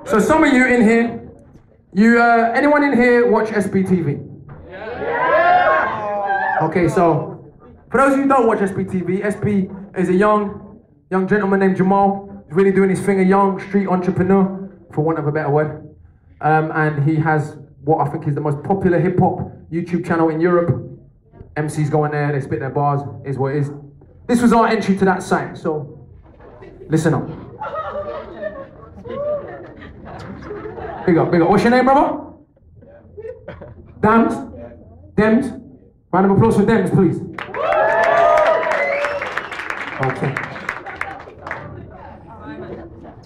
So some of you in here, anyone in here watch SBTV? Yeah. Okay, so for those of you who don't watch SBTV, SB is a young gentleman named Jamal. He's really doing his thing, a young street entrepreneur, for want of a better word. And he has what I think is the most popular hip hop YouTube channel in Europe. MCs go on there, they spit their bars, is what it is. This was our entry to that site, so listen up. Big up, big up. What's your name, brother? Dams? Dems? Round of applause for Dems, please. Okay.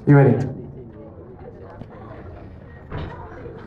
You ready?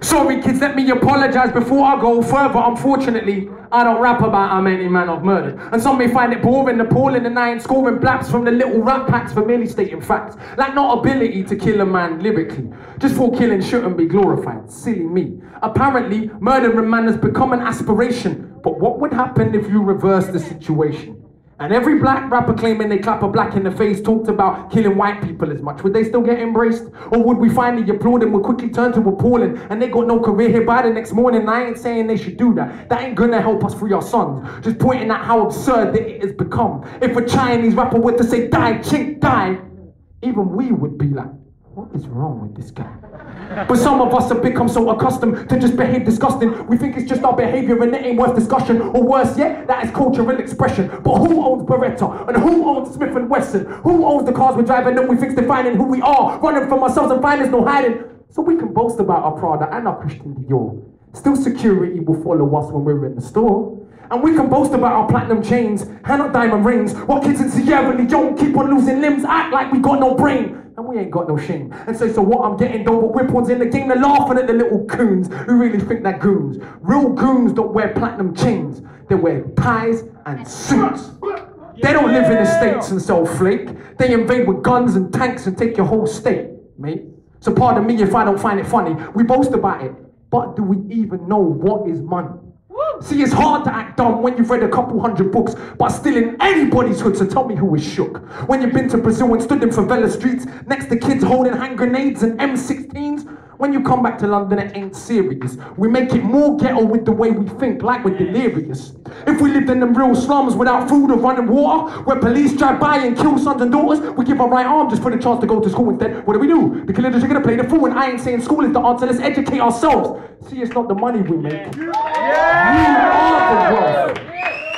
Sorry kids, let me apologize before I go further. Unfortunately, I don't rap about how many men I've murdered. And some may find it boring, appalling, and I ain't scoring blaps from the little rap packs for merely stating facts. Like not ability to kill a man lyrically. Just for killing shouldn't be glorified. Silly me. Apparently, murdering man has become an aspiration. But what would happen if you reverse the situation? And every black rapper claiming they clap a black in the face talked about killing white people as much. Would they still get embraced? Or would we finally applaud and would quickly turn to appalling? And they got no career here by the next morning. And I ain't saying they should do that. That ain't gonna help us free our sons. Just pointing out how absurd that it has become. If a Chinese rapper were to say die, chink, die, even we would be like, what is wrong with this guy? But some of us have become so accustomed to just behave disgusting. We think it's just our behavior and it ain't worth discussion. Or worse yet, that is cultural expression. But who owns Beretta? And who owns Smith & Wesson? Who owns the cars we're driving that we think's defining who we are? Running from ourselves and find there's no hiding. So we can boast about our Prada and our Christian Dior. Still security will follow us when we're in the store. And we can boast about our platinum chains and our diamond rings. While kids in Sierra Leone keep on losing limbs, act like we got no brain. And we ain't got no shame. And so what I'm getting though, but whip-ons in the game, they're laughing at the little coons who really think they're goons. Real goons don't wear platinum chains. They wear ties and suits. They don't live in the States and sell flake. They invade with guns and tanks and take your whole state, mate. So pardon me if I don't find it funny. We boast about it, but do we even know what is money? See, it's hard to act dumb when you've read a couple hundred books, but still in anybody's hood, so tell me who is shook. When you've been to Brazil and stood in favela streets, next to kids holding hand grenades and M16s, when you come back to London, it ain't serious. We make it more ghetto with the way we think, like we're delirious. If we lived in them real slums without food or running water, where police drive by and kill sons and daughters, we give our right arm just for the chance to go to school instead. What do? The killers are gonna play the fool, and I ain't saying school is the answer, let's educate ourselves. See, it's not the money we make. You are the wealth.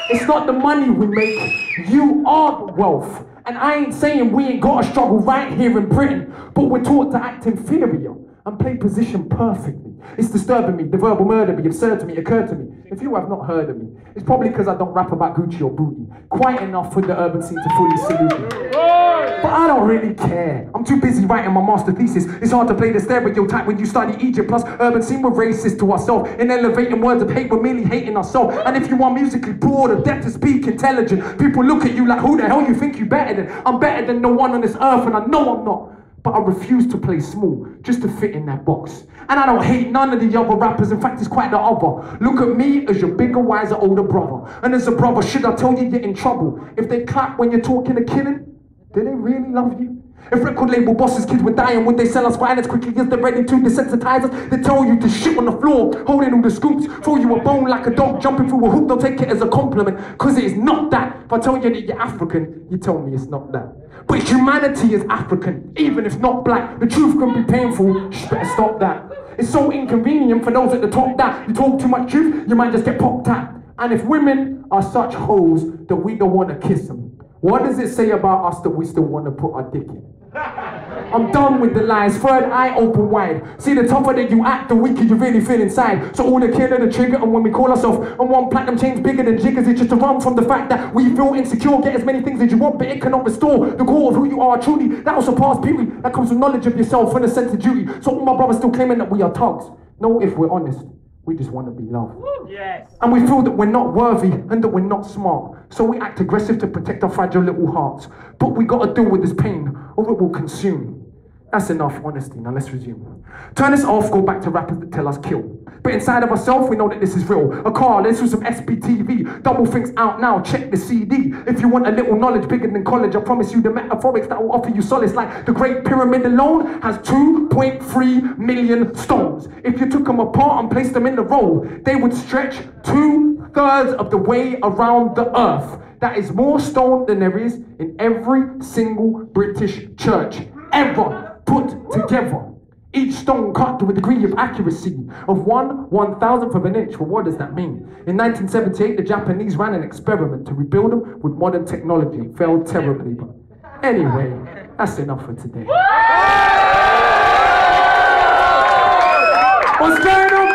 It's not the money we make, you are the wealth. And I ain't saying we ain't gotta struggle right here in Britain, but we're taught to act inferior and play position perfectly. It's disturbing me, the verbal murder be absurd to me, occurred to me. If you have not heard of me, it's probably because I don't rap about Gucci or booty. Quite enough for the urban scene to fully salute me. But I don't really care. I'm too busy writing my master thesis. It's hard to play the stereotype when you study Egypt. Plus, urban scene we're racist to ourselves. In elevating words of hate, we're merely hating ourselves. And if you are musically broad or deaf to speak intelligent, people look at you like, who the hell you think you better than? I'm better than no one on this earth, and I know I'm not. But I refuse to play small, just to fit in that box. And I don't hate none of the other rappers, in fact it's quite the other. Look at me as your bigger, wiser, older brother. And as a brother, should I tell you you're in trouble? If they clap when you're talking of killing, do they really love you? If record label bosses' kids were dying, would they sell us wine as quickly as they're ready to desensitize us? They tell you to shit on the floor, holding all the scoops, throw you a bone like a dog jumping through a hoop. Don't take it as a compliment, cause it is not that. If I tell you that you're African, you tell me it's not that. But humanity is African, even if not black. The truth can be painful, just better stop that. It's so inconvenient for those at the top that you talk too much truth, you might just get popped at. And if women are such hoes that we don't want to kiss them, what does it say about us that we still want to put our dick in? I'm done with the lies, third eye open wide. See, the tougher that you act, the weaker you really feel inside. So all the killer, the trigger, and when we call ourselves and one platinum chains bigger than jiggers, it's just to run from the fact that we feel insecure. Get as many things as you want, but it cannot restore the core of who you are truly. That will surpass beauty. That comes from knowledge of yourself and a sense of duty. So all my brothers still claiming that we are thugs. No, if we're honest, we just want to be loved. Yes. And we feel that we're not worthy and that we're not smart. So we act aggressive to protect our fragile little hearts. But we got to deal with this pain or it will consume. That's enough honesty, now let's resume. Turn this off, go back to rappers that tell us kill. But inside of ourselves, we know that this is real. Akala, this was some SPTV. Double things out now, check the CD. If you want a little knowledge bigger than college, I promise you the metaphorics that will offer you solace. Like the Great Pyramid alone has 2.3 million stones. If you took them apart and placed them in a row, they would stretch 2/3 of the way around the earth. That is more stone than there is in every single British church ever put together. Each stone cut to a degree of accuracy of 1/1000th of an inch. Well, what does that mean? In 1978, the Japanese ran an experiment to rebuild them with modern technology and failed terribly. But anyway, that's enough for today. What's going on?